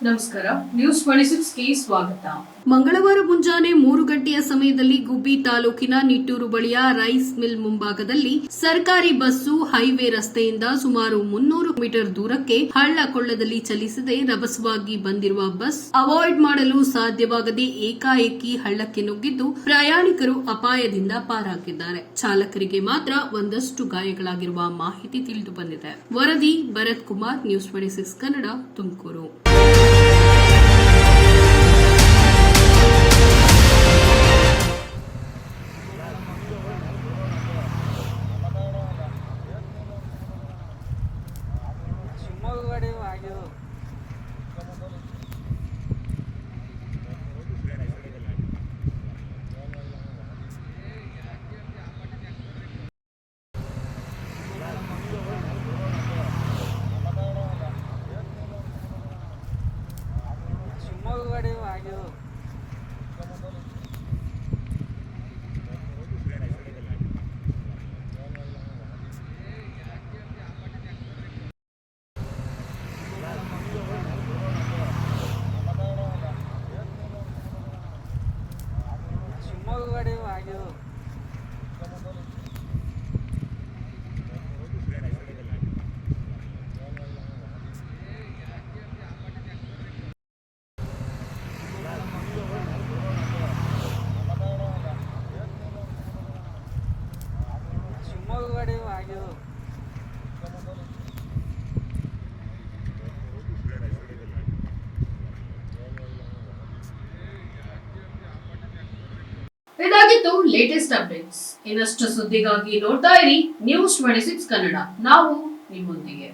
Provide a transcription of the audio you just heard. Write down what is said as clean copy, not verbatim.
ನಮಸ್ಕಾರ, ನ್ಯೂಸ್ 26ಗೆ ಸ್ವಾಗತ. ಮಂಗಳವಾರ ಮುಂಜಾನೆ 3 ಗಂಟೆಯ ಸಮಯದಲ್ಲಿ ಗುಬ್ಬಿ ತಾಲೂಕಿನ ನಿಟ್ಟೂರು ಬಳಿಯ ರೈಸ್ ಮಿಲ್ ಮುಂಭಾಗದಲ್ಲಿ ಸರ್ಕಾರಿ ಬಸ್ಸು ಹೈವೇ ರಸ್ತೆಯಿಂದ ಸುಮಾರು 300 ಮೀಟರ್ ದೂರಕ್ಕೆ ಹಳ್ಳ ಕೊಳ್ಳದಲ್ಲಿ ಚಲಿಸದೆ ರಭಸವಾಗಿ ಬಂದಿರುವ ಬಸ್ ಅವಾಯ್ಡ್ ಮಾಡಲು ಸಾಧ್ಯವಾಗದೆ ಏಕಾಏಕಿ ಹಳ್ಳಕ್ಕೆ ನುಗ್ಗಿದ್ದು ಪ್ರಯಾಣಿಕರು ಅಪಾಯದಿಂದ ಪಾರಾಗಿದ್ದಾರೆ. ಚಾಲಕರಿಗೆ ಮಾತ್ರ ಒಂದಷ್ಟು ಗಾಯಗಳಾಗಿರುವ ಮಾಹಿತಿ ತಿಳಿದು ಬಂದಿದೆ. ವರದಿ ಭರತ್ ಕುಮಾರ್, ನ್ಯೂಸ್ 26 ಕನ್ನಡ, ತುಮಕೂರು. ಇದಾಗಿತ್ತು ಲೇಟೆಸ್ಟ್ ಅಪ್ಡೇಟ್ಸ್. ಇನ್ನಷ್ಟು ಸುದ್ದಿಗಾಗಿ ನೋಡ್ತಾ ಇರಿ ನ್ಯೂಸ್ 26 ಕನ್ನಡ. ನಾವು ನಿಮ್ಮೊಂದಿಗೆ.